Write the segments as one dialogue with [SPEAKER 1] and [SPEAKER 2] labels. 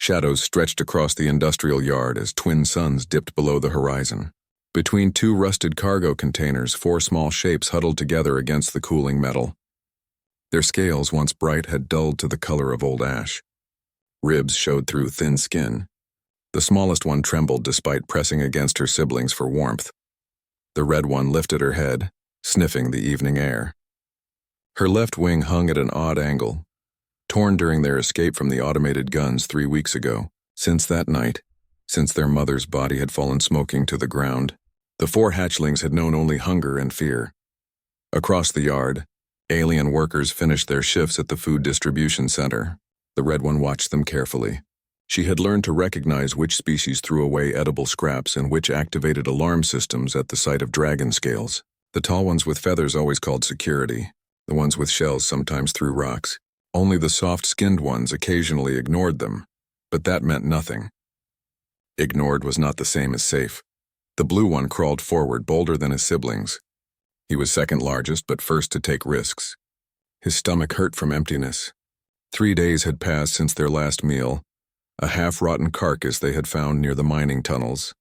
[SPEAKER 1] Shadows stretched across the industrial yard as twin suns dipped below the horizon. Between two rusted cargo containers, four small shapes huddled together against the cooling metal. Their scales, once bright, had dulled to the color of old ash. Ribs showed through thin skin. The smallest one trembled despite pressing against her siblings for warmth. The red one lifted her head, sniffing the evening air. Her left wing hung at an odd angle, torn during their escape from the automated guns 3 weeks ago. Since that night, since their mother's body had fallen smoking to the ground, the four hatchlings had known only hunger and fear. Across the yard, alien workers finished their shifts at the food distribution center. The red one watched them carefully. She had learned to recognize which species threw away edible scraps and which activated alarm systems at the sight of dragon scales. The tall ones with feathers always called security. The ones with shells sometimes threw rocks. Only the soft-skinned ones occasionally ignored them, but that meant nothing. Ignored was not the same as safe. The blue one crawled forward, bolder than his siblings. He was second largest, but first to take risks. His stomach hurt from emptiness. 3 days had passed since their last meal, a half-rotten carcass they had found near the mining tunnels.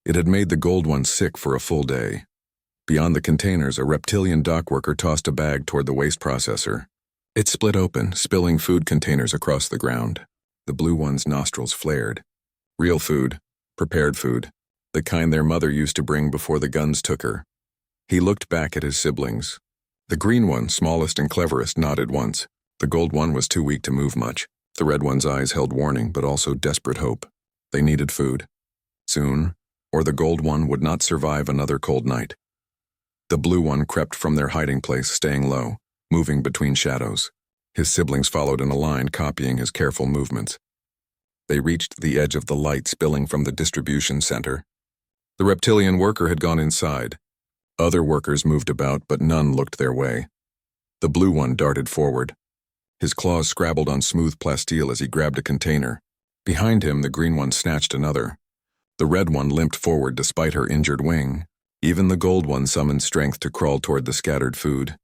[SPEAKER 1] It had made the gold one sick for a full day. Beyond the containers, a reptilian dockworker tossed a bag toward the waste processor. It split open, spilling food containers across the ground. The blue one's nostrils flared. Real food, prepared food, the kind their mother used to bring before the guns took her. He looked back at his siblings. The green one, smallest and cleverest, nodded once. The gold one was too weak to move much. The red one's eyes held warning, but also desperate hope. They needed food. Soon, or the gold one would not survive another cold night. The blue one crept from their hiding place, staying low, moving between shadows. His siblings followed in a line, copying his careful movements. They reached the edge of the light spilling from the distribution center. The reptilian worker had gone inside. Other workers moved about, but none looked their way. The blue one darted forward. His claws scrabbled on smooth plasteel as he grabbed a container. Behind him, the green one snatched another. The red one limped forward despite her injured wing. Even the gold one summoned strength to crawl toward the scattered food.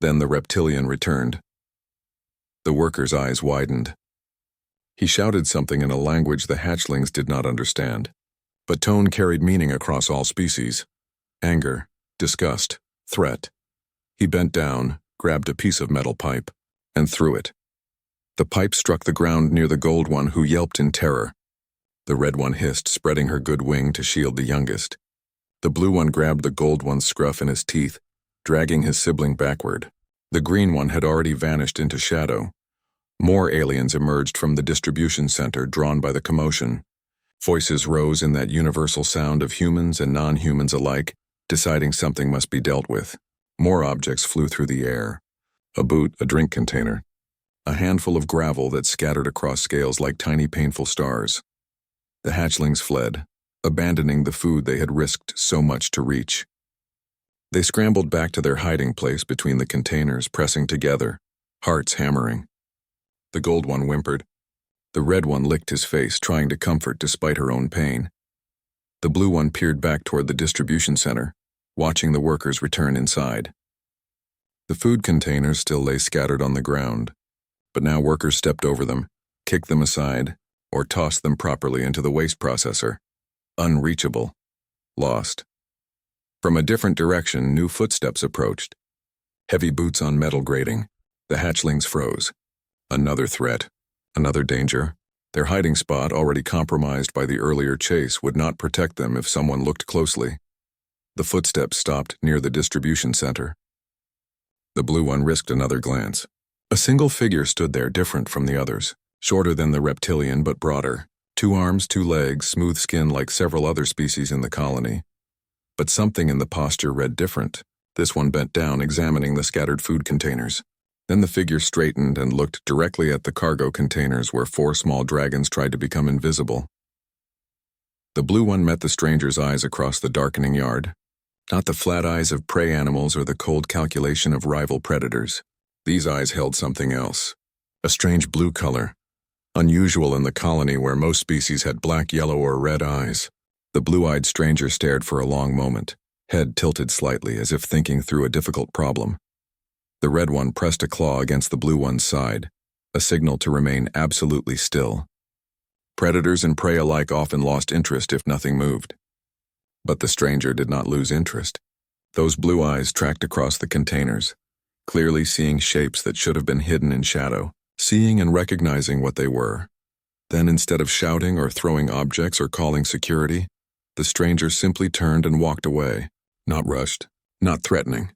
[SPEAKER 1] Then the reptilian returned. The worker's eyes widened. He shouted something in a language the hatchlings did not understand, but tone carried meaning across all species. Anger, disgust, threat. He bent down, grabbed a piece of metal pipe, and threw it. The pipe struck the ground near the gold one, who yelped in terror. The red one hissed, spreading her good wing to shield the youngest. The blue one grabbed the gold one's scruff in his teeth, dragging his sibling backward. The green one had already vanished into shadow. More aliens emerged from the distribution center, drawn by the commotion. Voices rose in that universal sound of humans and non-humans alike, deciding something must be dealt with. More objects flew through the air. A boot, a drink container. A handful of gravel that scattered across scales like tiny painful stars. The hatchlings fled, abandoning the food they had risked so much to reach. They scrambled back to their hiding place between the containers, pressing together, hearts hammering. The gold one whimpered. The red one licked his face, trying to comfort despite her own pain. The blue one peered back toward the distribution center, watching the workers return inside. The food containers still lay scattered on the ground, but now workers stepped over them, kicked them aside, or tossed them properly into the waste processor. Unreachable. Lost. From a different direction, new footsteps approached. Heavy boots on metal grating. The hatchlings froze. Another threat. Another danger. Their hiding spot, already compromised by the earlier chase, would not protect them if someone looked closely. The footsteps stopped near the distribution center. The blue one risked another glance. A single figure stood there, different from the others, shorter than the reptilian but broader. 2 arms, 2 legs, smooth skin like several other species in the colony. But something in the posture read different. This one bent down, examining the scattered food containers. Then the figure straightened and looked directly at the cargo containers where 4 small dragons tried to become invisible. The blue one met the stranger's eyes across the darkening yard. Not the flat eyes of prey animals or the cold calculation of rival predators. These eyes held something else. A strange blue color. Unusual in the colony where most species had black, yellow, or red eyes. The blue-eyed stranger stared for a long moment, head tilted slightly as if thinking through a difficult problem. The red one pressed a claw against the blue one's side, a signal to remain absolutely still. Predators and prey alike often lost interest if nothing moved. But the stranger did not lose interest. Those blue eyes tracked across the containers, clearly seeing shapes that should have been hidden in shadow, seeing and recognizing what they were. Then, instead of shouting or throwing objects or calling security, the stranger simply turned and walked away, not rushed, not threatening.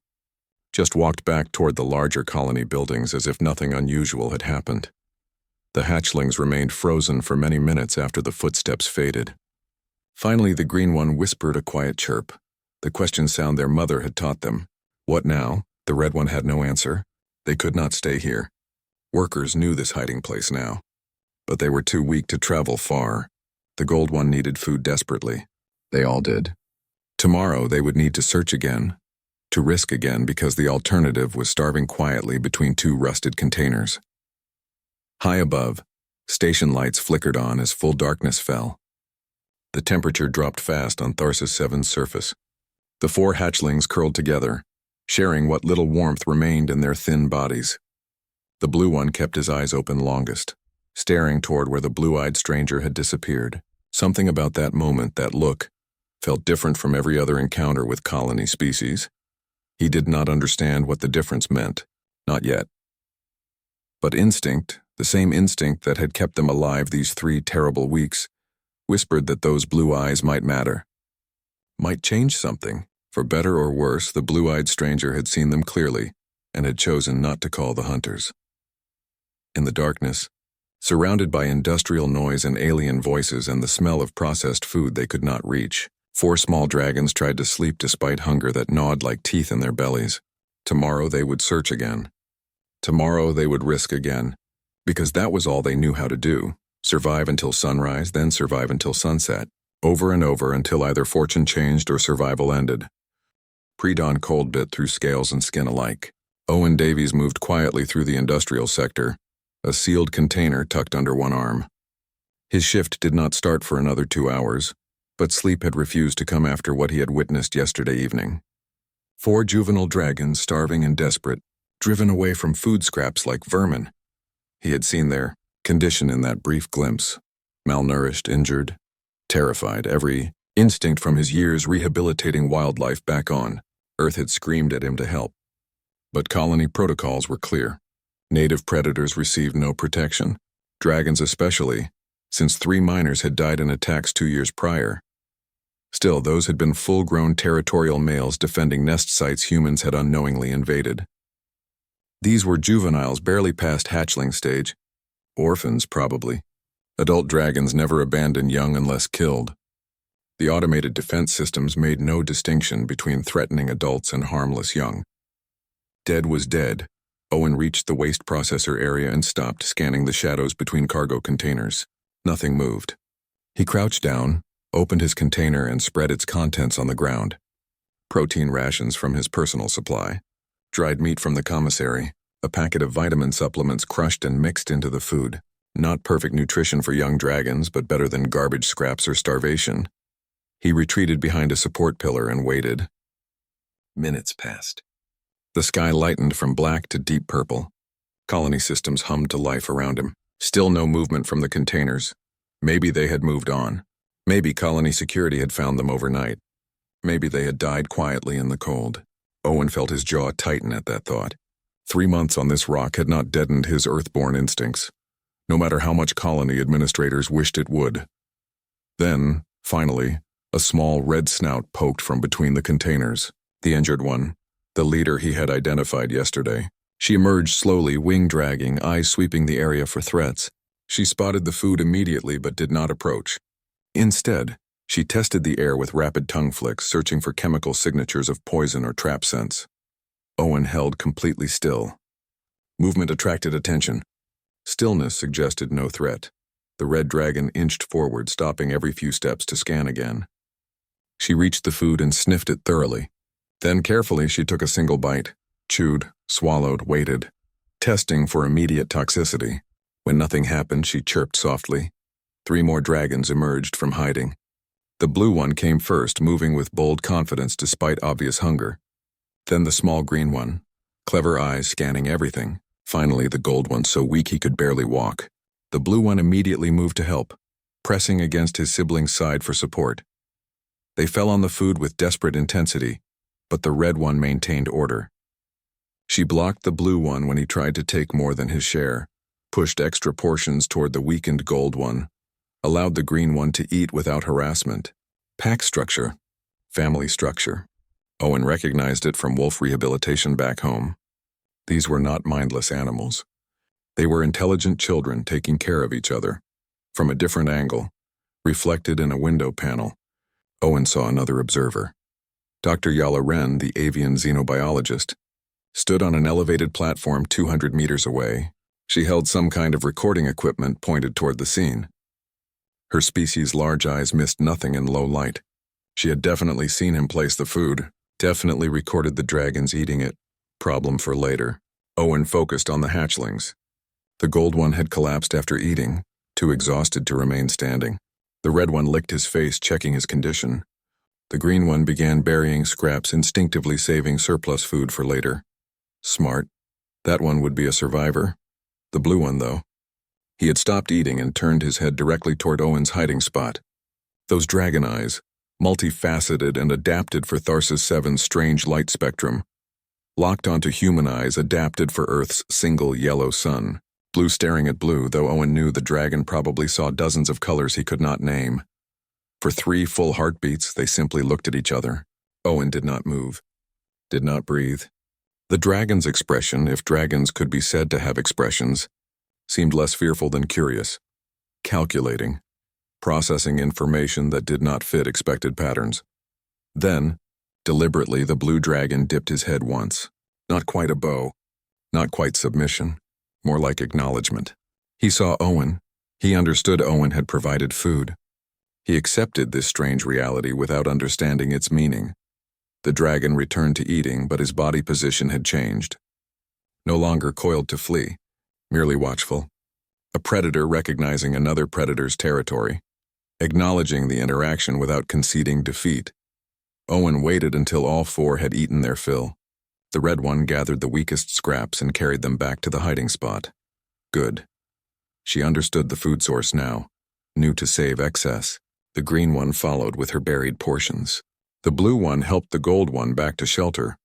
[SPEAKER 1] Just walked back toward the larger colony buildings as if nothing unusual had happened. The hatchlings remained frozen for many minutes after the footsteps faded. Finally, the green one whispered a quiet chirp, the question sound their mother had taught them. What now? The red one had no answer. They could not stay here. Workers knew this hiding place now, but they were too weak to travel far. The gold one needed food desperately. They all did. Tomorrow they would need to search again, to risk again, because the alternative was starving quietly between two rusted containers. High above, station lights flickered on as full darkness fell. The temperature dropped fast on Tharsis 7's surface. The four hatchlings curled together, sharing what little warmth remained in their thin bodies. The blue one kept his eyes open longest, staring toward where the blue-eyed stranger had disappeared. Something about that moment, that look, felt different from every other encounter with colony species. He did not understand what the difference meant, not yet. But instinct, the same instinct that had kept them alive these 3 terrible weeks, whispered that those blue eyes might matter, might change something. For better or worse, the blue-eyed stranger had seen them clearly and had chosen not to call the hunters. In the darkness, surrounded by industrial noise and alien voices and the smell of processed food they could not reach, 4 small dragons tried to sleep despite hunger that gnawed like teeth in their bellies. Tomorrow they would search again. Tomorrow they would risk again, because that was all they knew how to do. Survive until sunrise, then survive until sunset, over and over until either fortune changed or survival ended. Pre-dawn cold bit through scales and skin alike. Owen Davies moved quietly through the industrial sector, a sealed container tucked under one arm. His shift did not start for another 2 hours, but sleep had refused to come after what he had witnessed yesterday evening. 4 juvenile dragons, starving and desperate, driven away from food scraps like vermin. He had seen their condition in that brief glimpse. Malnourished, injured, terrified, every instinct from his years rehabilitating wildlife back on Earth had screamed at him to help. But colony protocols were clear. Native predators received no protection, dragons especially, since 3 miners had died in attacks 2 years prior. Still, those had been full-grown territorial males defending nest sites humans had unknowingly invaded. These were juveniles barely past hatchling stage. Orphans, probably. Adult dragons never abandon young unless killed. The automated defense systems made no distinction between threatening adults and harmless young. Dead was dead. Owen reached the waste processor area and stopped, scanning the shadows between cargo containers. Nothing moved. He crouched down, opened his container, and spread its contents on the ground. Protein rations from his personal supply, dried meat from the commissary, a packet of vitamin supplements crushed and mixed into the food. Not perfect nutrition for young dragons, but better than garbage scraps or starvation. He retreated behind a support pillar and waited. Minutes passed. The sky lightened from black to deep purple. Colony systems hummed to life around him. Still no movement from the containers. Maybe they had moved on. Maybe colony security had found them overnight. Maybe they had died quietly in the cold. Owen felt his jaw tighten at that thought. 3 months on this rock had not deadened his earthborn instincts, no matter how much colony administrators wished it would. Then, finally, a small red snout poked from between the containers. The injured one, the leader he had identified yesterday. She emerged slowly, wing dragging, eyes sweeping the area for threats. She spotted the food immediately but did not approach. Instead, she tested the air with rapid tongue flicks, searching for chemical signatures of poison or trap scents. Owen held completely still. Movement attracted attention. Stillness suggested no threat. The red dragon inched forward, stopping every few steps to scan again. She reached the food and sniffed it thoroughly. Then carefully she took a single bite, chewed, swallowed, waited, testing for immediate toxicity. When nothing happened, she chirped softly. 3 more dragons emerged from hiding. The blue one came first, moving with bold confidence despite obvious hunger. Then the small green one, clever eyes scanning everything. Finally, the gold one, so weak he could barely walk. The blue one immediately moved to help. pressing against his sibling's side for support. They fell on the food with desperate intensity, but the red one maintained order. She blocked the blue one when he tried to take more than his share, pushed extra portions toward the weakened gold one, allowed the green one to eat without harassment. Pack structure. Family structure. Owen recognized it from wolf rehabilitation back home. These were not mindless animals. They were intelligent children taking care of each other. From a different angle, reflected in a window panel, Owen saw another observer. Dr. Yala Ren, the avian xenobiologist, stood on an elevated platform 200 meters away. She held some kind of recording equipment pointed toward the scene. Her species' large eyes missed nothing in low light. She had definitely seen him place the food, definitely recorded the dragons eating it. Problem for later. Owen focused on the hatchlings. The gold one had collapsed after eating, too exhausted to remain standing. The red one licked his face, checking his condition. The green one began burying scraps, instinctively saving surplus food for later. Smart. That one would be a survivor. The blue one, though. He had stopped eating and turned his head directly toward Owen's hiding spot. Those dragon eyes, multifaceted and adapted for Tharsis 7's strange light spectrum, locked onto human eyes adapted for Earth's single yellow sun. Blue staring at blue, though Owen knew the dragon probably saw dozens of colors he could not name. For 3 full heartbeats, they simply looked at each other. Owen did not move, did not breathe. The dragon's expression, if dragons could be said to have expressions, seemed less fearful than curious, calculating, processing information that did not fit expected patterns. Then, deliberately, the blue dragon dipped his head once. Not quite a bow, not quite submission, more like acknowledgement. He saw Owen. He understood Owen had provided food. He accepted this strange reality without understanding its meaning. The dragon returned to eating, but his body position had changed. No longer coiled to flee, merely watchful. A predator recognizing another predator's territory, acknowledging the interaction without conceding defeat. Owen waited until all 4 had eaten their fill. The red one gathered the weakest scraps and carried them back to the hiding spot. Good. She understood the food source now, knew to save excess. The green one followed with her buried portions. The blue one helped the gold one back to shelter.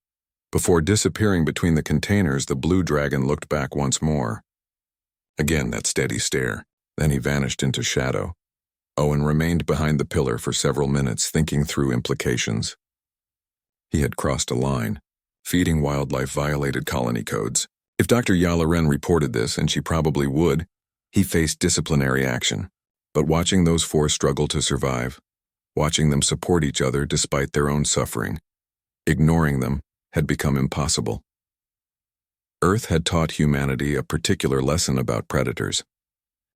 [SPEAKER 1] Before disappearing between the containers, the blue dragon looked back once more. Again that steady stare, then he vanished into shadow. Owen remained behind the pillar for several minutes, thinking through implications. He had crossed a line. Feeding wildlife violated colony codes. If Dr. Yala Ren reported this, and she probably would, he faced disciplinary action. But watching those 4 struggle to survive, watching them support each other despite their own suffering, ignoring them had become impossible. Earth had taught humanity a particular lesson about predators.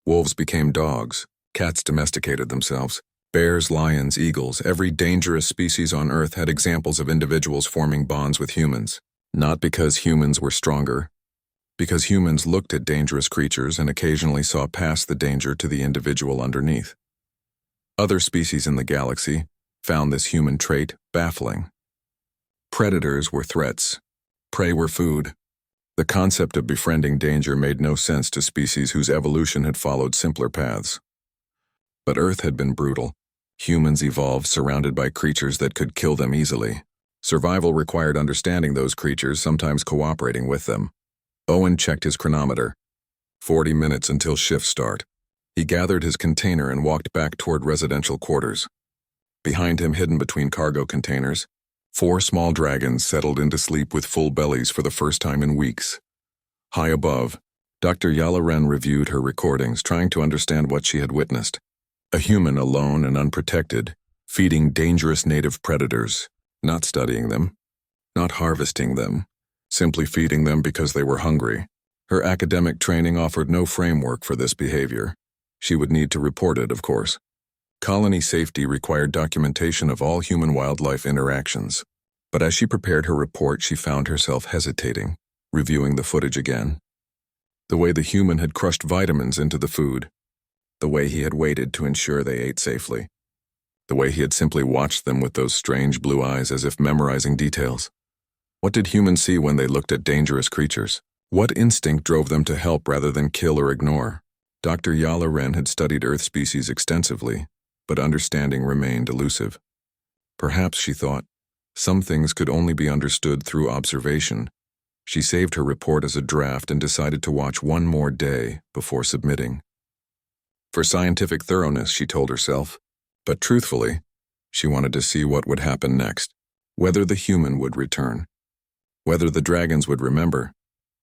[SPEAKER 1] Wolves became dogs, cats domesticated themselves. Bears, lions, eagles, every dangerous species on Earth had examples of individuals forming bonds with humans. Not because humans were stronger, because humans looked at dangerous creatures and occasionally saw past the danger to the individual underneath. Other species in the galaxy found this human trait baffling. Predators were threats. Prey were food. The concept of befriending danger made no sense to species whose evolution had followed simpler paths. But Earth had been brutal. Humans evolved surrounded by creatures that could kill them easily. Survival required understanding those creatures, sometimes cooperating with them. Owen checked his chronometer. 40 minutes until shift start. He gathered his container and walked back toward residential quarters. Behind him, hidden between cargo containers, 4 small dragons settled into sleep with full bellies for the first time in weeks. High above, Dr. Yala Ren reviewed her recordings, trying to understand what she had witnessed. A human alone and unprotected, feeding dangerous native predators, not studying them, not harvesting them, simply feeding them because they were hungry. Her academic training offered no framework for this behavior. She would need to report it, of course. Colony safety required documentation of all human-wildlife interactions. But as she prepared her report, she found herself hesitating, reviewing the footage again. The way the human had crushed vitamins into the food. The way he had waited to ensure they ate safely. The way he had simply watched them with those strange blue eyes as if memorizing details. What did humans see when they looked at dangerous creatures? What instinct drove them to help rather than kill or ignore? Dr. Yala Ren had studied Earth species extensively, but understanding remained elusive. Perhaps, she thought, some things could only be understood through observation. She saved her report as a draft and decided to watch one more day before submitting. For scientific thoroughness, she told herself, but truthfully, she wanted to see what would happen next, whether the human would return, whether the dragons would remember,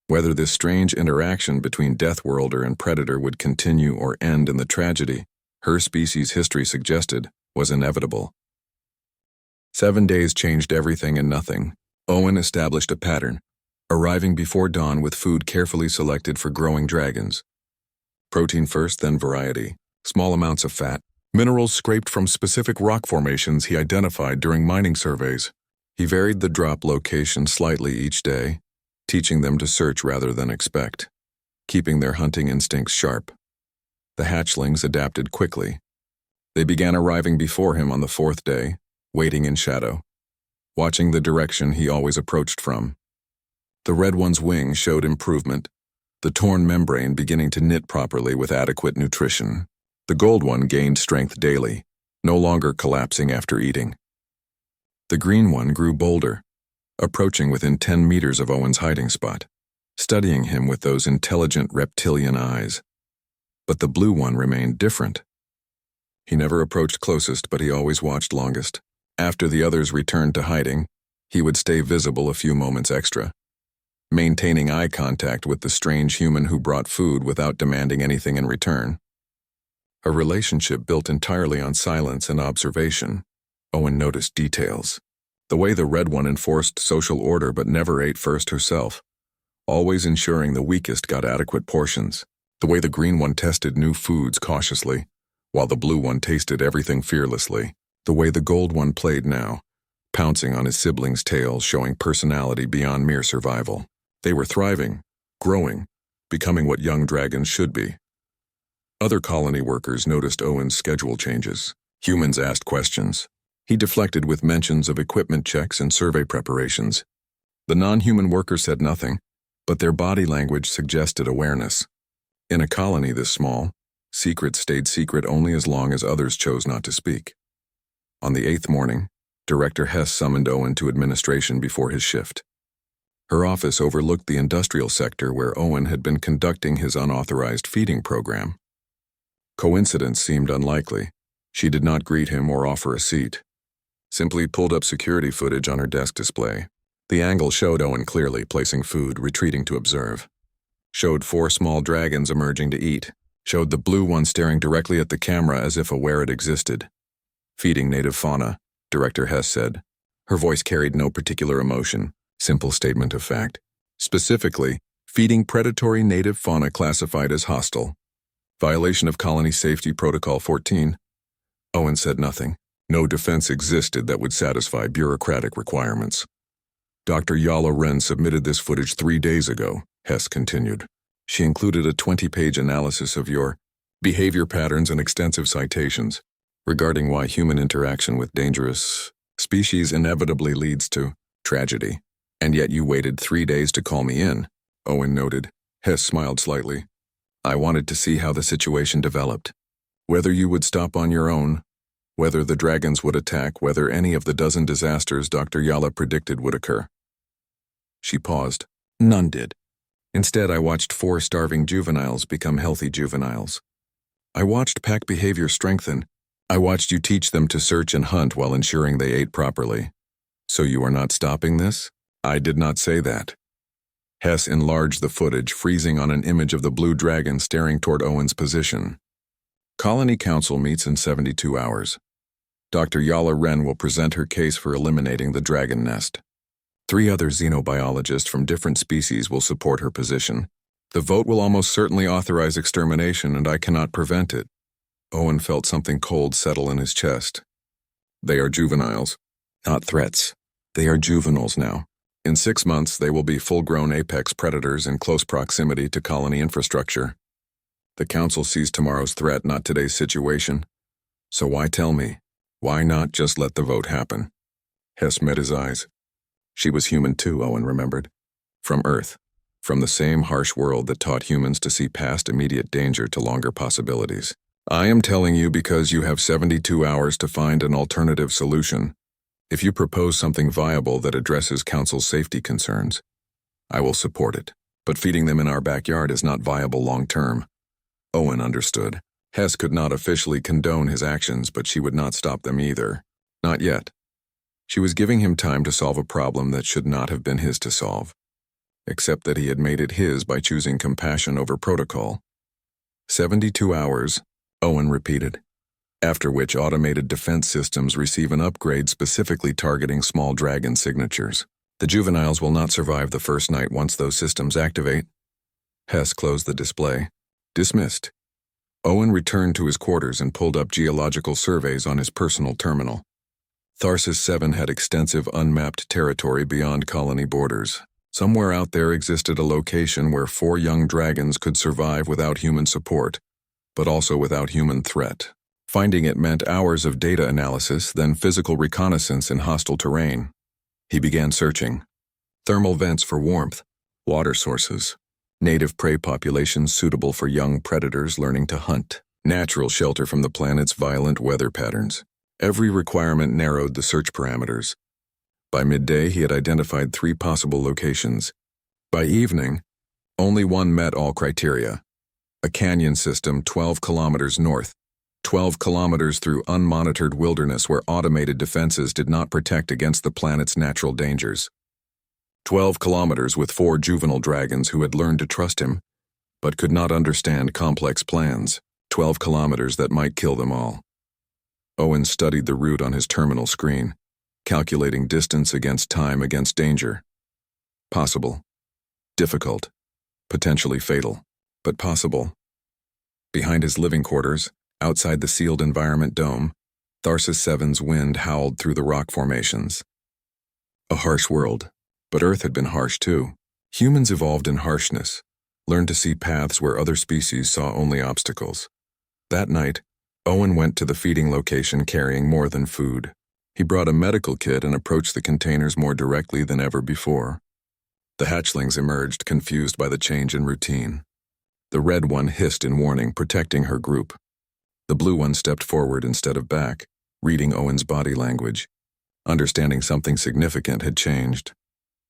[SPEAKER 1] whether this strange interaction between Deathworlder and Predator would continue or end in the tragedy her species' history suggested was inevitable. 7 days changed everything and nothing. Owen established a pattern, arriving before dawn with food carefully selected for growing dragons. Protein first, then variety, small amounts of fat, minerals scraped from specific rock formations he identified during mining surveys. He varied the drop location slightly each day, teaching them to search rather than expect, keeping their hunting instincts sharp. The hatchlings adapted quickly. They began arriving before him on the 4th day, waiting in shadow, watching the direction he always approached from. The red one's wing showed improvement, the torn membrane beginning to knit properly with adequate nutrition. The gold one gained strength daily, no longer collapsing after eating. The green one grew bolder, approaching within 10 meters of Owen's hiding spot, studying him with those intelligent reptilian eyes. But the blue one remained different. He never approached closest, but he always watched longest. After the others returned to hiding, he would stay visible a few moments extra, maintaining eye contact with the strange human who brought food without demanding anything in return. A relationship built entirely on silence and observation. Owen noticed details. The way the red one enforced social order but never ate first herself, always ensuring the weakest got adequate portions. The way the green one tested new foods cautiously, while the blue one tasted everything fearlessly. The way the gold one played now, pouncing on his siblings' tails, showing personality beyond mere survival. They were thriving, growing, becoming what young dragons should be. Other colony workers noticed Owen's schedule changes. Humans asked questions. He deflected with mentions of equipment checks and survey preparations. The non-human workers said nothing, but their body language suggested awareness. In a colony this small, secrets stayed secret only as long as others chose not to speak. On the 8th morning, Director Hess summoned Owen to administration before his shift. Her office overlooked the industrial sector where Owen had been conducting his unauthorized feeding program. Coincidence seemed unlikely. She did not greet him or offer a seat. Simply pulled up security footage on her desk display. The angle showed Owen clearly placing food, retreating to observe. Showed 4 small dragons emerging to eat. Showed the blue one staring directly at the camera as if aware it existed. Feeding native fauna, Director Hess said. Her voice carried no particular emotion, simple statement of fact. Specifically, feeding predatory native fauna classified as hostile. Violation of Colony Safety Protocol 14. Owen said nothing. No defense existed that would satisfy bureaucratic requirements. Dr. Yala Ren submitted this footage 3 days ago, Hess continued. She included a 20-page analysis of your behavior patterns and extensive citations regarding why human interaction with dangerous species inevitably leads to tragedy. And yet you waited 3 days to call me in, Owen noted. Hess smiled slightly. I wanted to see how the situation developed. Whether you would stop on your own, whether the dragons would attack, whether any of the dozen disasters Dr. Yala predicted would occur. She paused. None did. Instead, I watched 4 starving juveniles become healthy juveniles. I watched pack behavior strengthen. I watched you teach them to search and hunt while ensuring they ate properly. So you are not stopping this? I did not say that. Hess enlarged the footage, freezing on an image of the blue dragon staring toward Owen's position. Colony Council meets in 72 hours. Dr. Yala Ren will present her case for eliminating the dragon nest. 3 other xenobiologists from different species will support her position. The vote will almost certainly authorize extermination, and I cannot prevent it. Owen felt something cold settle in his chest. They are juveniles, not threats. They are juveniles now. In 6 months, they will be full-grown apex predators in close proximity to colony infrastructure. The Council sees tomorrow's threat, not today's situation. So why tell me? Why not just let the vote happen? Hess met his eyes. She was human too, Owen remembered. From Earth. from the same harsh world that taught humans to see past immediate danger to longer possibilities. I am telling you because you have 72 hours to find an alternative solution. If you propose something viable that addresses Council's safety concerns, I will support it. But feeding them in our backyard is not viable long-term. Owen understood. Hess could not officially condone his actions, but she would not stop them either. Not yet. She was giving him time to solve a problem that should not have been his to solve, except that he had made it his by choosing compassion over protocol. 72 hours, Owen repeated, after which automated defense systems receive an upgrade specifically targeting small dragon signatures. The juveniles will not survive the first night once those systems activate. Hess closed the display. Dismissed. Owen returned to his quarters and pulled up geological surveys on his personal terminal. Tharsis 7 had extensive unmapped territory beyond colony borders. Somewhere out there existed a location where 4 young dragons could survive without human support, but also without human threat. Finding it meant hours of data analysis, then physical reconnaissance in hostile terrain. He began searching. Thermal vents for warmth, water sources, native prey populations suitable for young predators learning to hunt, natural shelter from the planet's violent weather patterns. Every requirement narrowed the search parameters. By midday, he had identified 3 possible locations. By evening, only one met all criteria. A canyon system 12 kilometers north, 12 kilometers through unmonitored wilderness where automated defenses did not protect against the planet's natural dangers. 12 kilometers with 4 juvenile dragons who had learned to trust him, but could not understand complex plans. 12 kilometers that might kill them all. Owen studied the route on his terminal screen, calculating distance against time against danger. Possible. Difficult. Potentially fatal. But possible. Behind his living quarters, outside the sealed environment dome, Tharsis 7's wind howled through the rock formations. A harsh world, but Earth had been harsh too. Humans evolved in harshness, learned to see paths where other species saw only obstacles. That night, Owen went to the feeding location carrying more than food. He brought a medical kit and approached the containers more directly than ever before. The hatchlings emerged, confused by the change in routine. The red one hissed in warning, protecting her group. The blue one stepped forward instead of back, reading Owen's body language. Understanding something significant had changed.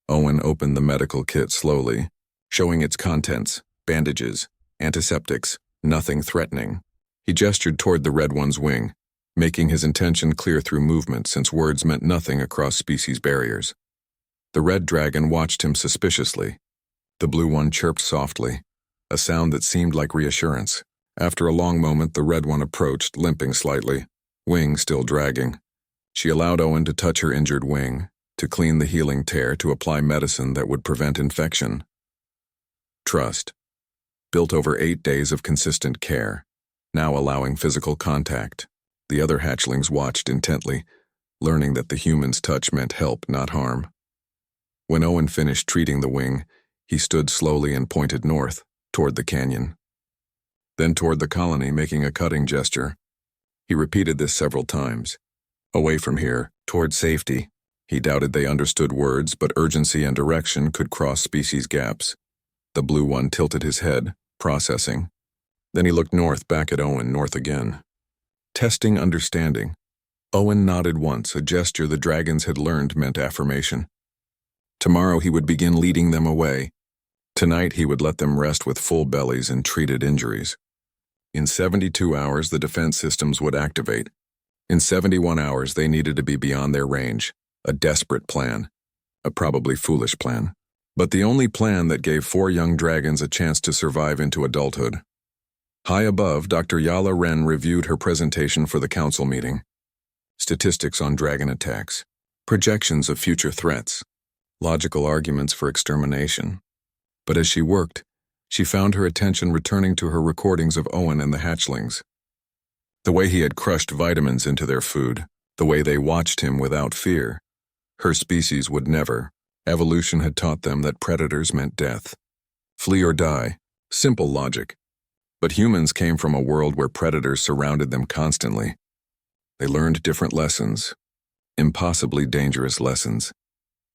[SPEAKER 1] Owen opened the medical kit slowly, showing its contents, bandages, antiseptics, nothing threatening. He gestured toward the red one's wing, making his intention clear through movement since words meant nothing across species barriers. The red dragon watched him suspiciously. The blue one chirped softly, a sound that seemed like reassurance. After a long moment, the red one approached, limping slightly, wing still dragging. She allowed Owen to touch her injured wing, to clean the healing tear, to apply medicine that would prevent infection. Trust. Built over 8 days of consistent care, now allowing physical contact. The other hatchlings watched intently, learning that the human's touch meant help, not harm. When Owen finished treating the wing, he stood slowly and pointed north, toward the canyon. Then toward the colony, making a cutting gesture. He repeated this several times. Away from here, toward safety. He doubted they understood words, but urgency and direction could cross species gaps. The blue one tilted his head, processing. Then he looked north, back at Owen, north again. Testing understanding. Owen nodded once, a gesture the dragons had learned meant affirmation. Tomorrow he would begin leading them away. Tonight he would let them rest with full bellies and treated injuries. In 72 hours the defense systems would activate. In 71 hours they needed to be beyond their range. A desperate plan. A probably foolish plan. But the only plan that gave 4 young dragons a chance to survive into adulthood. High above, Dr. Yala Wren reviewed her presentation for the council meeting. Statistics on dragon attacks. Projections of future threats. Logical arguments for extermination. But as she worked, she found her attention returning to her recordings of Owen and the hatchlings. The way he had crushed vitamins into their food, the way they watched him without fear. Her species would never. Evolution had taught them that predators meant death. Flee or die. Simple logic. But humans came from a world where predators surrounded them constantly. They learned different lessons. Impossibly dangerous lessons.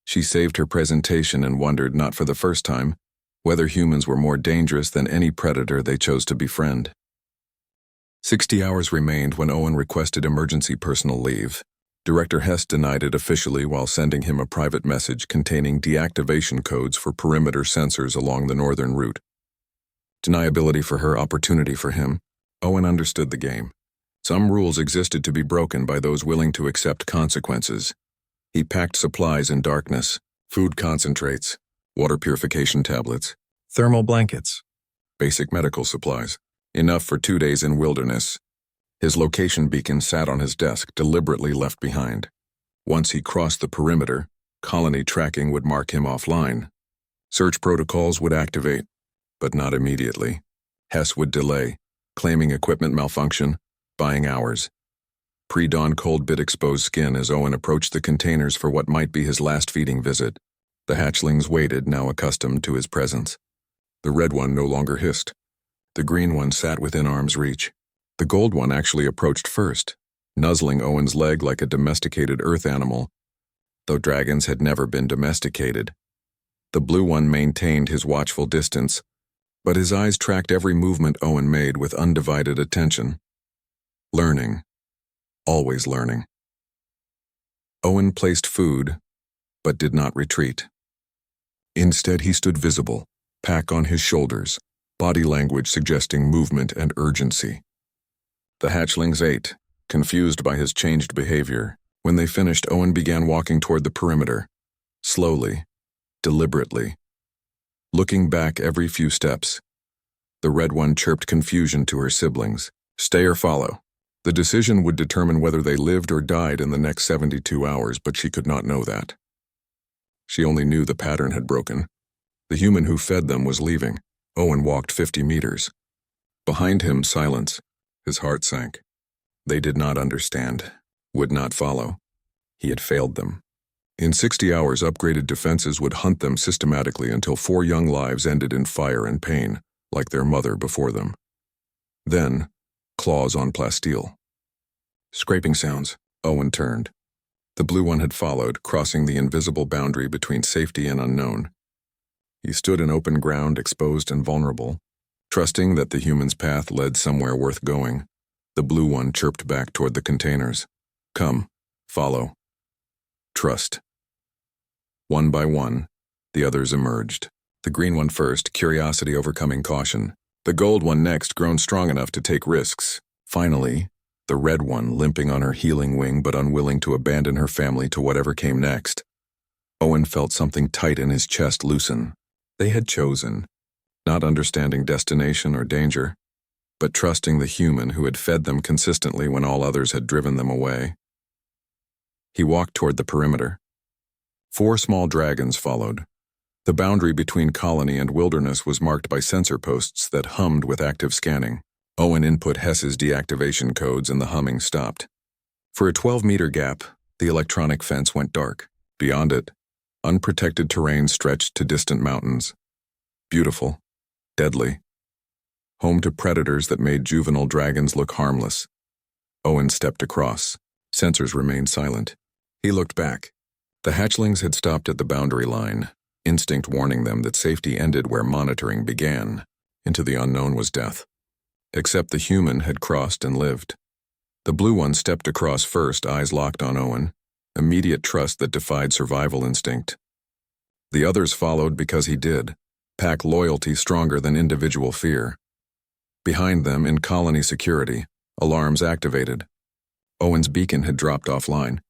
[SPEAKER 1] She saved her presentation and wondered, not for the first time, whether humans were more dangerous than any predator they chose to befriend. 60 hours remained when Owen requested emergency personal leave. Director Hess denied it officially while sending him a private message containing deactivation codes for perimeter sensors along the northern route. Deniability for her, opportunity for him. Owen understood the game. Some rules existed to be broken by those willing to accept consequences. He packed supplies in darkness, food concentrates, water purification tablets, thermal blankets, basic medical supplies, enough for 2 days in wilderness. His location beacon sat on his desk, deliberately left behind. Once he crossed the perimeter, colony tracking would mark him offline. Search protocols would activate, but not immediately. Hess would delay, claiming equipment malfunction, buying hours. Pre-dawn cold bit exposed skin as Owen approached the containers for what might be his last feeding visit. The hatchlings waited, now accustomed to his presence. The red one no longer hissed. The green one sat within arm's reach. The gold one actually approached first, nuzzling Owen's leg like a domesticated earth animal, though dragons had never been domesticated. The blue one maintained his watchful distance, but his eyes tracked every movement Owen made with undivided attention. Learning. Always learning. Owen placed food, but did not retreat. Instead, he stood visible, pack on his shoulders, body language suggesting movement and urgency. The hatchlings ate, confused by his changed behavior. When they finished, Owen began walking toward the perimeter, slowly, deliberately, looking back every few steps. The red one chirped confusion to her siblings. Stay or follow. The decision would determine whether they lived or died in the next 72 hours, but she could not know that. She only knew the pattern had broken. The human who fed them was leaving. Owen walked 50 meters. Behind him, silence. His heart sank. They did not understand, would not follow. He had failed them. In 60 hours, upgraded defenses would hunt them systematically until 4 young lives ended in fire and pain, like their mother before them. Then, claws on plasteel. Scraping sounds. Owen turned. The blue one had followed, crossing the invisible boundary between safety and unknown. He stood in open ground, exposed and vulnerable, trusting that the human's path led somewhere worth going. The blue one chirped back toward the containers. Come, follow. Trust. One by one, the others emerged. The green one first, curiosity overcoming caution. The gold one next, grown strong enough to take risks. Finally, the red one limping on her healing wing but unwilling to abandon her family to whatever came next. Owen felt something tight in his chest loosen. They had chosen, not understanding destination or danger, but trusting the human who had fed them consistently when all others had driven them away. He walked toward the perimeter. 4 small dragons followed. The boundary between colony and wilderness was marked by sensor posts that hummed with active scanning. Owen input Hess's deactivation codes and the humming stopped. For a 12-meter gap, the electronic fence went dark. Beyond it, unprotected terrain stretched to distant mountains. Beautiful, deadly. Home to predators that made juvenile dragons look harmless. Owen stepped across. Sensors remained silent. He looked back. The hatchlings had stopped at the boundary line, instinct warning them that safety ended where monitoring began. Into the unknown was death. Except the human had crossed and lived. The blue one stepped across first, eyes locked on Owen, immediate trust that defied survival instinct. The others followed because he did, pack loyalty stronger than individual fear. Behind them, in colony security, alarms activated. Owen's beacon had dropped offline.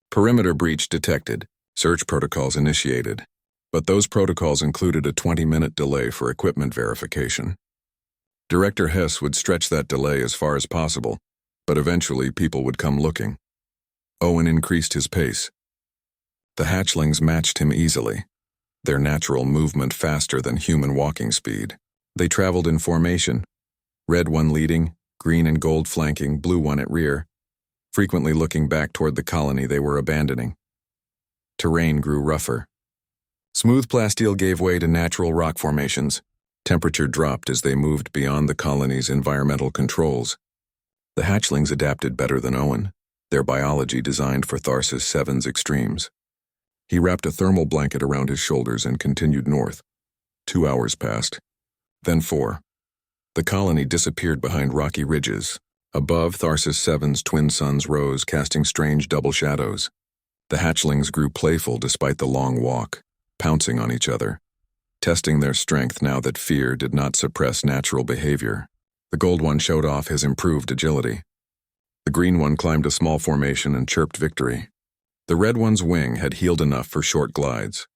[SPEAKER 1] Perimeter breach detected, search protocols initiated. But those protocols included a 20-minute delay for equipment verification. Director Hess would stretch that delay as far as possible, but eventually people would come looking. Owen increased his pace. The hatchlings matched him easily, their natural movement faster than human walking speed. They traveled in formation, red one leading, green and gold flanking, blue one at rear, frequently looking back toward the colony they were abandoning. Terrain grew rougher. Smooth plasteel gave way to natural rock formations. Temperature dropped as they moved beyond the colony's environmental controls. The hatchlings adapted better than Owen, their biology designed for Tharsis 7's extremes. He wrapped a thermal blanket around his shoulders and continued north. 2 hours passed. Then 4. The colony disappeared behind rocky ridges. Above, Tharsis Seven's twin suns rose, casting strange double shadows. The hatchlings grew playful despite the long walk, pouncing on each other, testing their strength now that fear did not suppress natural behavior. The gold one showed off his improved agility. The green one climbed a small formation and chirped victory. The red one's wing had healed enough for short glides.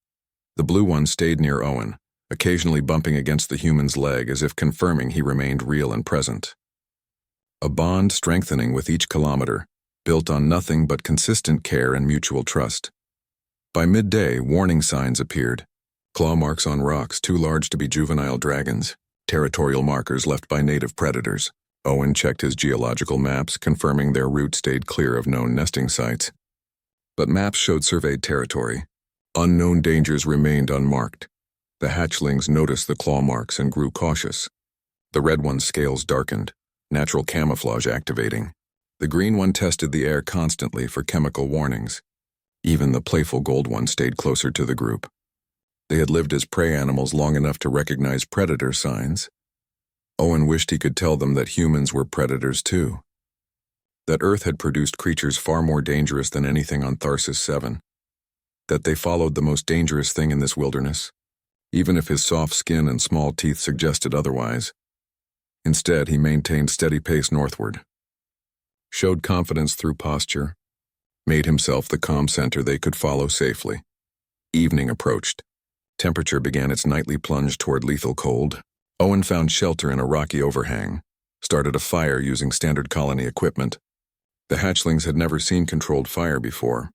[SPEAKER 1] The blue one stayed near Owen, occasionally bumping against the human's leg as if confirming he remained real and present. A bond strengthening with each kilometer, built on nothing but consistent care and mutual trust. By midday, warning signs appeared. Claw marks on rocks too large to be juvenile dragons, territorial markers left by native predators. Owen checked his geological maps, confirming their route stayed clear of known nesting sites. But maps showed surveyed territory. Unknown dangers remained unmarked. The hatchlings noticed the claw marks and grew cautious. The red one's scales darkened, natural camouflage activating. The green one tested the air constantly for chemical warnings. Even the playful gold one stayed closer to the group. They had lived as prey animals long enough to recognize predator signs. Owen wished he could tell them that humans were predators too. That Earth had produced creatures far more dangerous than anything on Tharsis 7. That they followed the most dangerous thing in this wilderness, even if his soft skin and small teeth suggested otherwise. Instead, he maintained steady pace northward, showed confidence through posture, made himself the calm center they could follow safely. Evening approached. Temperature began its nightly plunge toward lethal cold. Owen found shelter in a rocky overhang, started a fire using standard colony equipment. The hatchlings had never seen controlled fire before.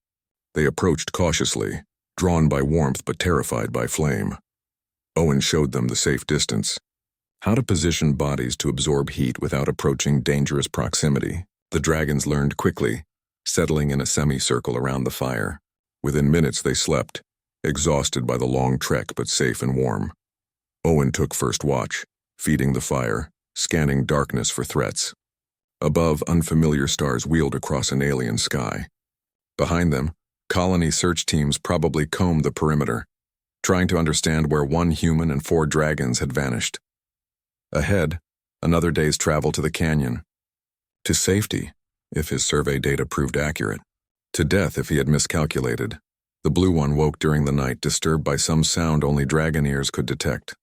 [SPEAKER 1] They approached cautiously, drawn by warmth but terrified by flame. Owen showed them the safe distance, how to position bodies to absorb heat without approaching dangerous proximity. The dragons learned quickly, settling in a semicircle around the fire. Within minutes they slept, exhausted by the long trek but safe and warm. Owen took first watch, feeding the fire, scanning darkness for threats. Above, unfamiliar stars wheeled across an alien sky. Behind them, colony search teams probably combed the perimeter, trying to understand where 1 human and 4 dragons had vanished. Ahead, another day's travel to the canyon. To safety, if his survey data proved accurate. To death if he had miscalculated. The blue one woke during the night, disturbed by some sound only dragon ears could detect.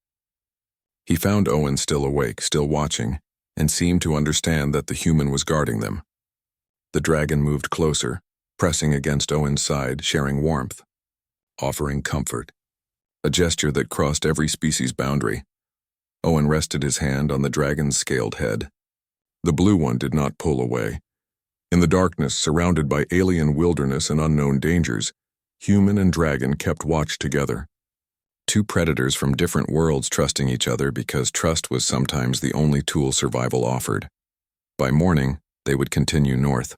[SPEAKER 1] He found Owen still awake, still watching, and seemed to understand that the human was guarding them. The dragon moved closer, pressing against Owen's side, sharing warmth, offering comfort. A gesture that crossed every species boundary. Owen rested his hand on the dragon's scaled head. The blue one did not pull away. In the darkness, surrounded by alien wilderness and unknown dangers, human and dragon kept watch together. 2 predators from different worlds trusting each other because trust was sometimes the only tool survival offered. By morning, they would continue north.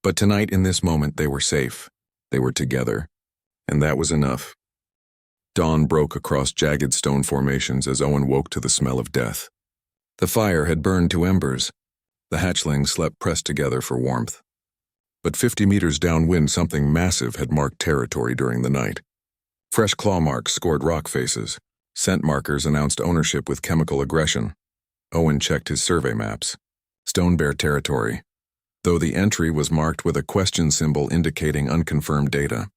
[SPEAKER 1] But tonight, in this moment, they were safe. They were together. And that was enough. Dawn broke across jagged stone formations as Owen woke to the smell of death. The fire had burned to embers. The hatchlings slept pressed together for warmth. But 50 meters downwind, something massive had marked territory during the night. Fresh claw marks scored rock faces. Scent markers announced ownership with chemical aggression. Owen checked his survey maps. Stone Bear territory, though the entry was marked with a question symbol indicating unconfirmed data.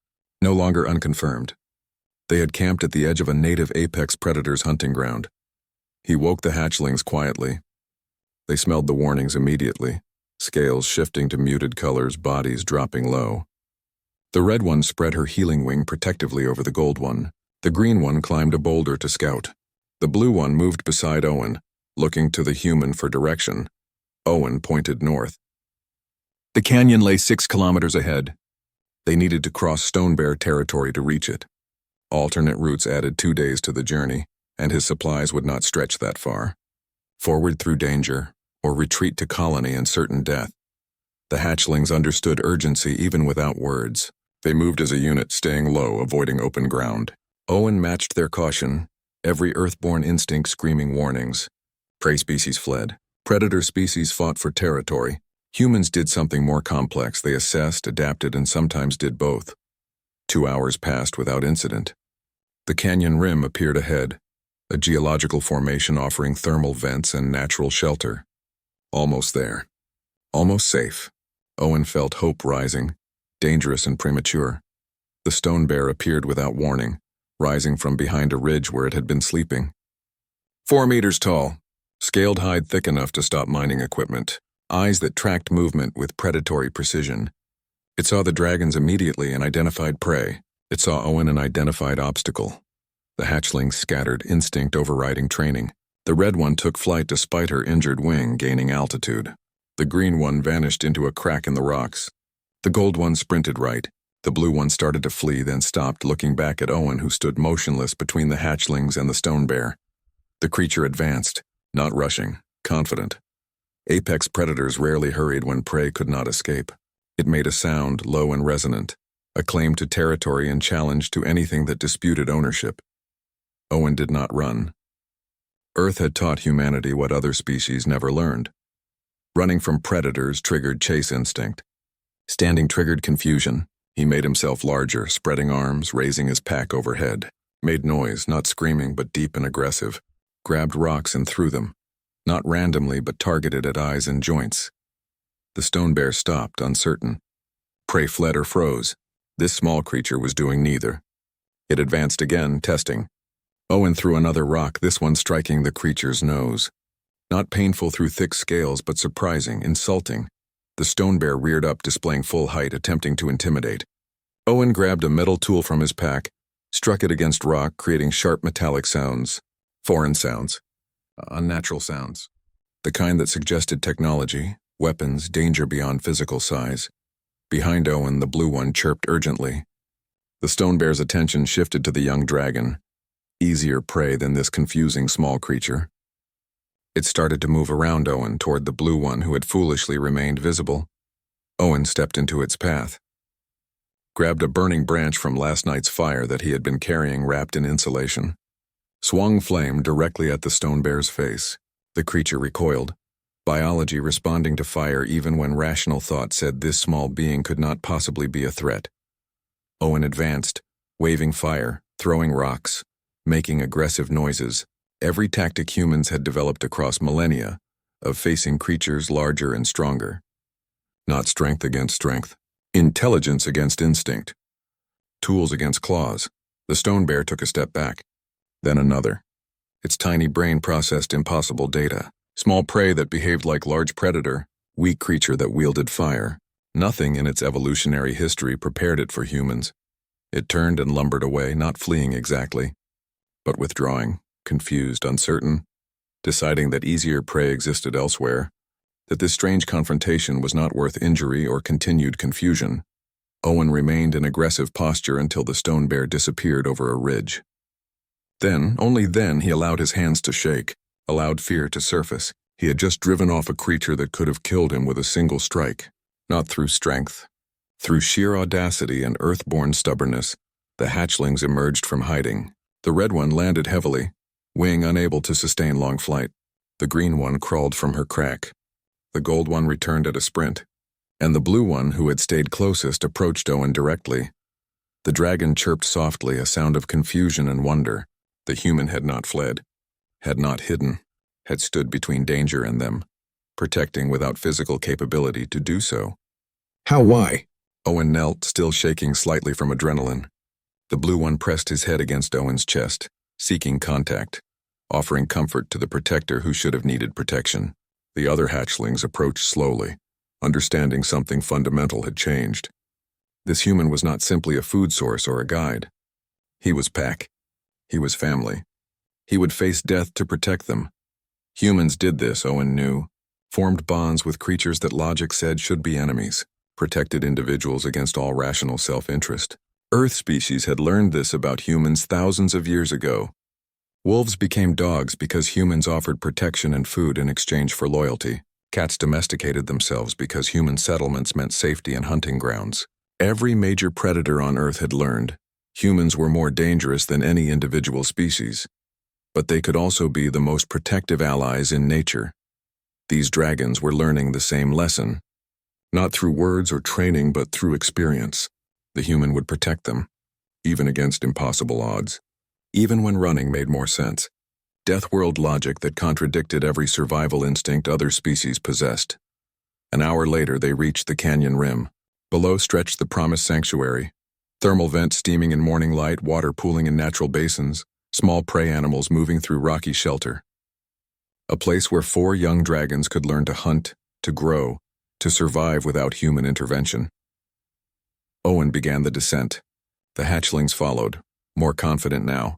[SPEAKER 1] No longer unconfirmed. They had camped at the edge of a native apex predator's hunting ground. He woke the hatchlings quietly. They smelled the warnings immediately, scales shifting to muted colors, bodies dropping low. The red one spread her healing wing protectively over the gold one. The green one climbed a boulder to scout. The blue one moved beside Owen, looking to the human for direction. Owen pointed north. The canyon lay 6 kilometers ahead. They needed to cross Stone Bear territory to reach it. Alternate routes added 2 days to the journey, and his supplies would not stretch that far. Forward through danger, or retreat to colony and certain death. The hatchlings understood urgency even without words. They moved as a unit, staying low, avoiding open ground. Owen matched their caution, every earthborn instinct screaming warnings. Prey species fled. Predator species fought for territory. Humans did something more complex. They assessed, adapted, and sometimes did both. 2 hours passed without incident. The canyon rim appeared ahead, a geological formation offering thermal vents and natural shelter. Almost there. Almost safe. Owen felt hope rising, dangerous and premature. The stone bear appeared without warning, rising from behind a ridge where it had been sleeping. 4 meters tall, scaled hide thick enough to stop mining equipment, eyes that tracked movement with predatory precision. It saw the dragons immediately and identified prey. It saw Owen and identified obstacle. The hatchlings scattered, instinct overriding training. The red one took flight despite her injured wing gaining altitude. The green one vanished into a crack in the rocks. The gold one sprinted right. The blue one started to flee, then stopped, looking back at Owen, who stood motionless between the hatchlings and the stone bear. The creature advanced, not rushing, confident. Apex predators rarely hurried when prey could not escape. It made a sound, low and resonant, a claim to territory and challenge to anything that disputed ownership. Owen did not run. Earth had taught humanity what other species never learned. Running from predators triggered chase instinct. Standing triggered confusion. He made himself larger, spreading arms, raising his pack overhead. Made noise, not screaming but deep and aggressive. Grabbed rocks and threw them. Not randomly but targeted at eyes and joints. The stone bear stopped, uncertain. Prey fled or froze. This small creature was doing neither. It advanced again, testing. Owen threw another rock, this one striking the creature's nose. Not painful through thick scales, but surprising, insulting. The stone bear reared up, displaying full height, attempting to intimidate. Owen grabbed a metal tool from his pack, struck it against rock, creating sharp metallic sounds. Foreign sounds. Unnatural sounds. The kind that suggested technology, weapons, danger beyond physical size. Behind Owen, the blue one chirped urgently. The stone bear's attention shifted to the young dragon. Easier prey than this confusing small creature. It started to move around Owen toward the blue one who had foolishly remained visible. Owen stepped into its path. Grabbed a burning branch from last night's fire that he had been carrying wrapped in insulation. Swung flame directly at the stone bear's face. The creature recoiled. Biology responding to fire even when rational thought said this small being could not possibly be a threat. Owen advanced, waving fire, throwing rocks, making aggressive noises. Every tactic humans had developed across millennia of facing creatures larger and stronger. Not strength against strength. Intelligence against instinct. Tools against claws. The stone bear took a step back. Then another. Its tiny brain processed impossible data. Small prey that behaved like large predator, weak creature that wielded fire. Nothing in its evolutionary history prepared it for humans. It turned and lumbered away, not fleeing exactly, but withdrawing, confused, uncertain, deciding that easier prey existed elsewhere, that this strange confrontation was not worth injury or continued confusion. Owen remained in aggressive posture until the stone bear disappeared over a ridge. Then, only then, he allowed his hands to shake, allowed fear to surface. He had just driven off a creature that could have killed him with a single strike. Not through strength. Through sheer audacity and earthborn stubbornness, the hatchlings emerged from hiding. The red one landed heavily, wing unable to sustain long flight. The green one crawled from her crack. The gold one returned at a sprint. And the blue one, who had stayed closest, approached Owen directly. The dragon chirped softly, a sound of confusion and wonder. The human had not fled, had not hidden, had stood between danger and them, protecting without physical capability to do so.
[SPEAKER 2] Why?
[SPEAKER 1] Owen knelt, still shaking slightly from adrenaline. The blue one pressed his head against Owen's chest, seeking contact, offering comfort to the protector who should have needed protection. The other hatchlings approached slowly, understanding something fundamental had changed. This human was not simply a food source or a guide. He was pack. He was family. He would face death to protect them. Humans did this, Owen knew, formed bonds with creatures that logic said should be enemies, protected individuals against all rational self-interest. Earth species had learned this about humans thousands of years ago. Wolves became dogs because humans offered protection and food in exchange for loyalty. Cats domesticated themselves because human settlements meant safety and hunting grounds. Every major predator on Earth had learned humans were more dangerous than any individual species, but they could also be the most protective allies in nature. These dragons were learning the same lesson, not through words or training but through experience. The human would protect them, even against impossible odds, even when running made more sense. Death-world logic that contradicted every survival instinct other species possessed. An hour later, they reached the canyon rim. Below stretched the promised sanctuary. Thermal vents steaming in morning light, water pooling in natural basins, small prey animals moving through rocky shelter. A place where 4 young dragons could learn to hunt, to grow, to survive without human intervention. Owen began the descent. The hatchlings followed, more confident now,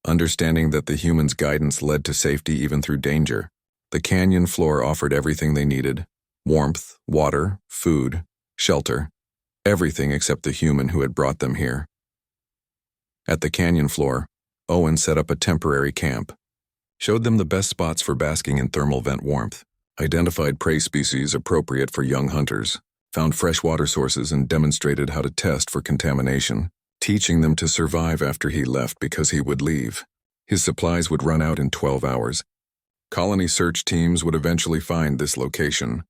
[SPEAKER 1] understanding that the humans' guidance led to safety even through danger. The canyon floor offered everything they needed: warmth, water, food, shelter, everything except the human who had brought them here. At the canyon floor, Owen set up a temporary camp, showed them the best spots for basking in thermal vent warmth, identified prey species appropriate for young hunters, found fresh water sources, and demonstrated how to test for contamination, teaching them to survive after he left because he would leave. His supplies would run out in 12 hours. Colony search teams would eventually find this location.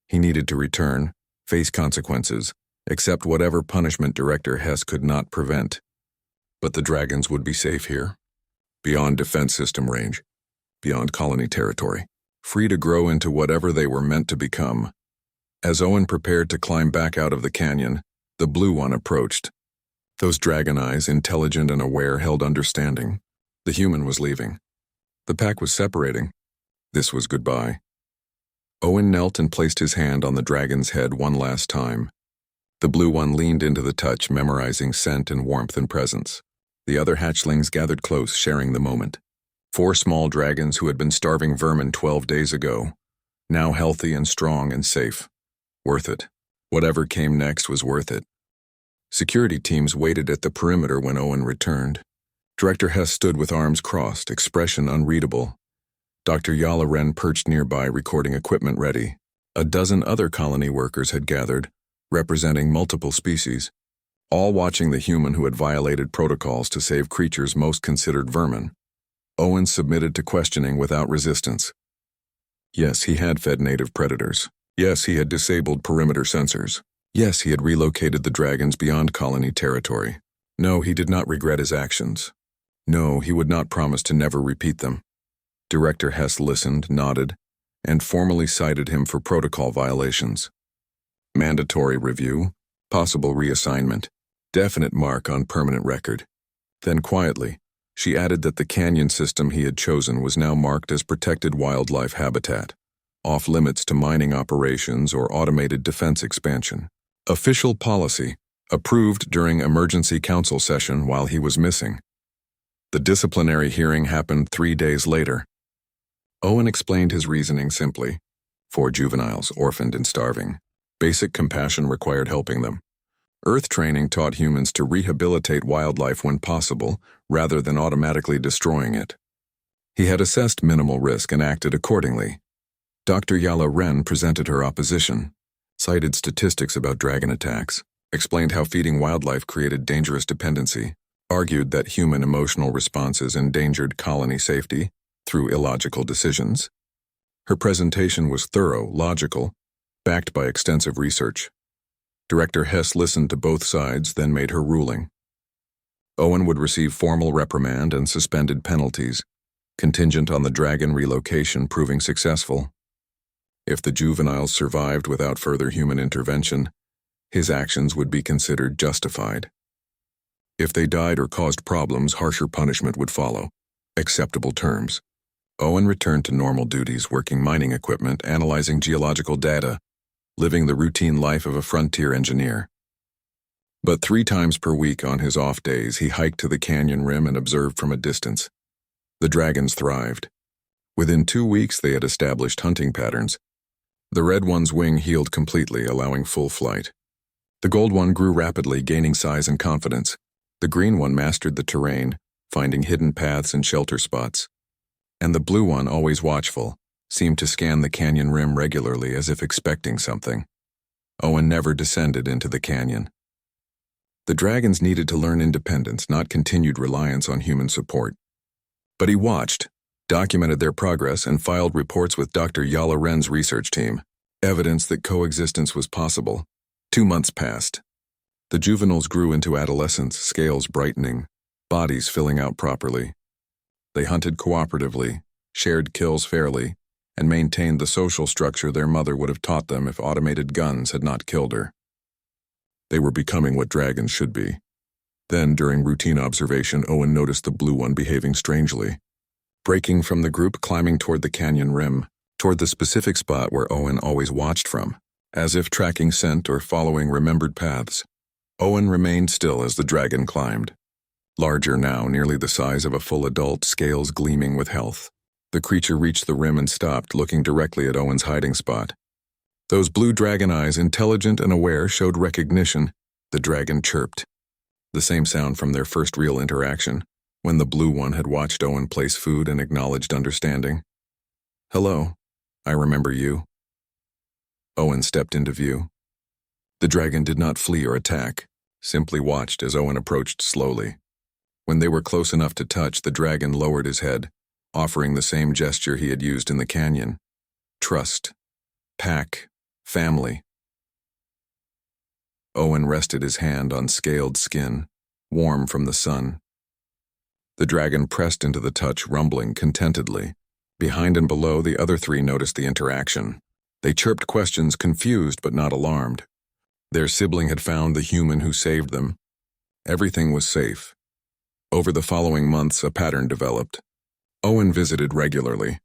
[SPEAKER 1] He needed to return, face consequences, accept whatever punishment Director Hess could not prevent. But the dragons would be safe here, beyond defense system range, beyond colony territory, free to grow into whatever they were meant to become. As Owen prepared to climb back out of the canyon, the blue one approached. Those dragon eyes, intelligent and aware, held understanding. The human was leaving. The pack was separating. This was goodbye. Owen knelt and placed his hand on the dragon's head one last time. The blue one leaned into the touch, memorizing scent and warmth and presence. The other hatchlings gathered close, sharing the moment. 4 small dragons who had been starving vermin 12 days ago, now healthy and strong and safe. Worth it. Whatever came next was worth it. Security teams waited at the perimeter when Owen returned. Director Hess stood with arms crossed, expression unreadable. Dr. Yala Wren perched nearby, recording equipment ready. A dozen other colony workers had gathered, representing multiple species, all watching the human who had violated protocols to save creatures most considered vermin. Owen submitted to questioning without resistance. Yes, he had fed native predators. Yes, he had disabled perimeter sensors. Yes, he had relocated the dragons beyond colony territory. No, he did not regret his actions. No, he would not promise to never repeat them. Director Hess listened, nodded, and formally cited him for protocol violations. Mandatory review, possible reassignment, definite mark on permanent record. Then quietly, she added that the canyon system he had chosen was now marked as protected wildlife habitat, off limits to mining operations or automated defense expansion. Official policy, approved during emergency council session while he was missing. The disciplinary hearing happened 3 days later. Owen explained his reasoning simply. 4 juveniles, orphaned and starving. Basic compassion required helping them. Earth training taught humans to rehabilitate wildlife when possible, rather than automatically destroying it. He had assessed minimal risk and acted accordingly. Dr. Yala Wren presented her opposition, cited statistics about dragon attacks, explained how feeding wildlife created dangerous dependency, argued that human emotional responses endangered colony safety through illogical decisions. Her presentation was thorough, logical, backed by extensive research. Director Hess listened to both sides, then made her ruling. Owen would receive formal reprimand and suspended penalties, contingent on the dragon relocation proving successful. If the juveniles survived without further human intervention, his actions would be considered justified. If they died or caused problems, harsher punishment would follow. Acceptable terms. Owen returned to normal duties, working mining equipment, analyzing geological data, living the routine life of a frontier engineer. But 3 times per week on his off days, he hiked to the canyon rim and observed from a distance. The dragons thrived. Within 2 weeks, they had established hunting patterns. The red one's wing healed completely, allowing full flight. The gold one grew rapidly, gaining size and confidence. The green one mastered the terrain, finding hidden paths and shelter spots. And the blue one, always watchful, seemed to scan the canyon rim regularly as if expecting something. Owen never descended into the canyon. The dragons needed to learn independence, not continued reliance on human support. But he watched, documented their progress, and filed reports with Dr. Yala Wren's research team, evidence that coexistence was possible. 2 months passed. The juveniles grew into adolescence, scales brightening, bodies filling out properly. They hunted cooperatively, shared kills fairly, and maintained the social structure their mother would have taught them if automated guns had not killed her. They were becoming what dragons should be. Then, during routine observation, Owen noticed the blue one behaving strangely. Breaking from the group, climbing toward the canyon rim, toward the specific spot where Owen always watched from, as if tracking scent or following remembered paths. Owen remained still as the dragon climbed. Larger now, nearly the size of a full adult, scales gleaming with health. The creature reached the rim and stopped, looking directly at Owen's hiding spot. Those blue dragon eyes, intelligent and aware, showed recognition. The dragon chirped. The same sound from their first real interaction, when the blue one had watched Owen place food and acknowledged understanding. "Hello, I remember you." Owen stepped into view. The dragon did not flee or attack, simply watched as Owen approached slowly. When they were close enough to touch, the dragon lowered his head, offering the same gesture he had used in the canyon. Trust. Pack. Family. Owen rested his hand on scaled skin, warm from the sun. The dragon pressed into the touch, rumbling contentedly. Behind and below, the other three noticed the interaction. They chirped questions, confused but not alarmed. Their sibling had found the human who saved them. Everything was safe. Over the following months, a pattern developed. Owen visited regularly.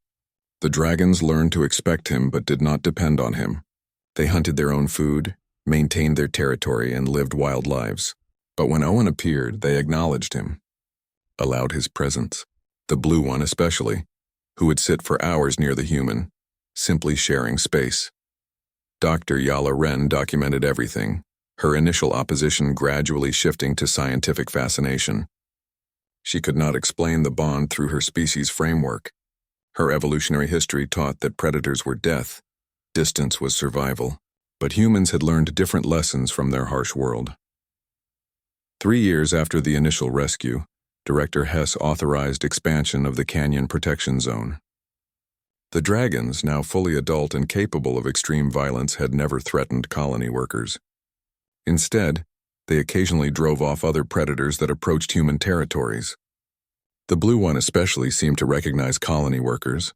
[SPEAKER 1] The dragons learned to expect him but did not depend on him. They hunted their own food, maintained their territory, and lived wild lives. But when Owen appeared, they acknowledged him, allowed his presence. The blue one especially, who would sit for hours near the human, simply sharing space. Dr. Yala Ren documented everything, her initial opposition gradually shifting to scientific fascination. She could not explain the bond through her species framework. Her evolutionary history taught that predators were death, distance was survival, but humans had learned different lessons from their harsh world. 3 years after the initial rescue, Director Hess authorized expansion of the Canyon Protection Zone. The dragons, now fully adult and capable of extreme violence, had never threatened colony workers. Instead, they occasionally drove off other predators that approached human territories. The blue one especially seemed to recognize colony workers,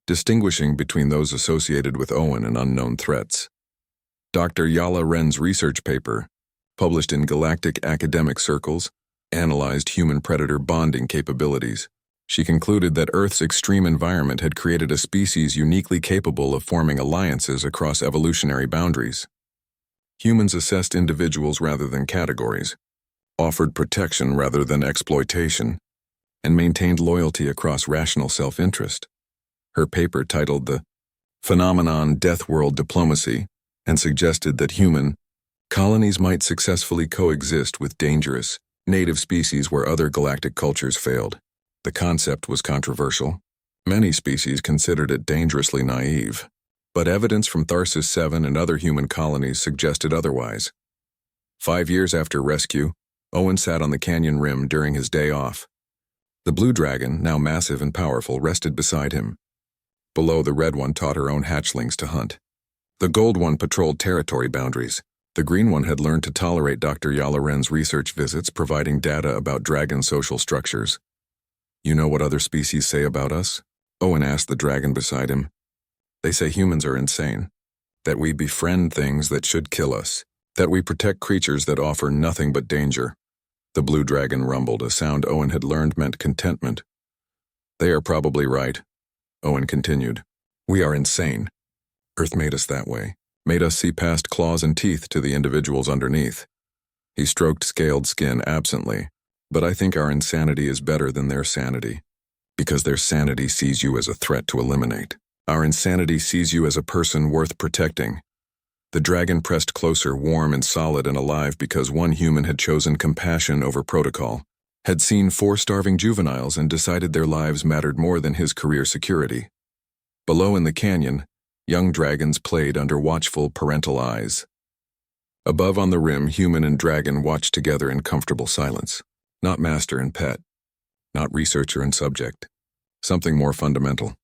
[SPEAKER 1] distinguishing between those associated with Owen and unknown threats. Dr. Yala Ren's research paper, published in galactic academic circles, analyzed human-predator bonding capabilities. She concluded that Earth's extreme environment had created a species uniquely capable of forming alliances across evolutionary boundaries. Humans assessed individuals rather than categories, offered protection rather than exploitation, and maintained loyalty across rational self-interest. Her paper titled The Phenomenon Death World Diplomacy and suggested that human colonies might successfully coexist with dangerous, native species where other galactic cultures failed. The concept was controversial. Many species considered it dangerously naive, but evidence from Tharsis 7 and other human colonies suggested otherwise. 5 years after rescue, Owen sat on the canyon rim during his day off. The blue dragon, now massive and powerful, rested beside him. Below, the red one taught her own hatchlings to hunt. The gold one patrolled territory boundaries. The green one had learned to tolerate Dr. Yala Ren's research visits, providing data about dragon social structures. "You know what other species say about us?" Owen asked the dragon beside him. "They say humans are insane, that we befriend things that should kill us, that we protect creatures that offer nothing but danger." The blue dragon rumbled, a sound Owen had learned meant contentment. "They are probably right," Owen continued. "We are insane. Earth made us that way, made us see past claws and teeth to the individuals underneath." He stroked scaled skin absently. "But I think our insanity is better than their sanity, because their sanity sees you as a threat to eliminate. Our insanity sees you as a person worth protecting." The dragon pressed closer, warm and solid and alive because one human had chosen compassion over protocol, had seen 4 starving juveniles and decided their lives mattered more than his career security. Below in the canyon, young dragons played under watchful parental eyes. Above on the rim, human and dragon watched together in comfortable silence. Not master and pet, not researcher and subject, something more fundamental.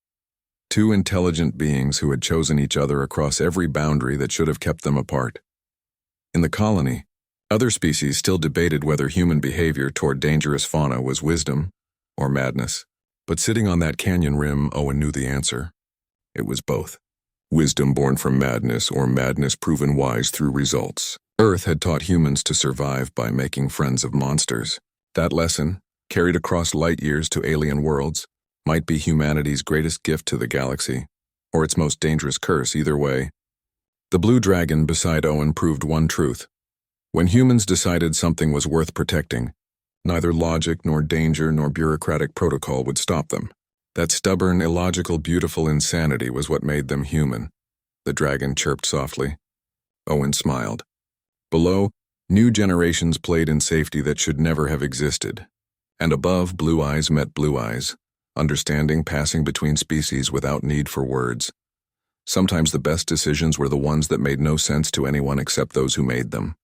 [SPEAKER 1] 2 intelligent beings who had chosen each other across every boundary that should have kept them apart. In the colony, other species still debated whether human behavior toward dangerous fauna was wisdom or madness. But sitting on that canyon rim, Owen knew the answer. It was both. Wisdom born from madness or madness proven wise through results. Earth had taught humans to survive by making friends of monsters. That lesson, carried across light years to alien worlds, might be humanity's greatest gift to the galaxy, or its most dangerous curse either way. The blue dragon beside Owen proved one truth. When humans decided something was worth protecting, neither logic nor danger nor bureaucratic protocol would stop them. That stubborn, illogical, beautiful insanity was what made them human. The dragon chirped softly. Owen smiled. Below, new generations played in safety that should never have existed. And above, blue eyes met blue eyes, understanding passing between species without need for words. Sometimes the best decisions were the ones that made no sense to anyone except those who made them.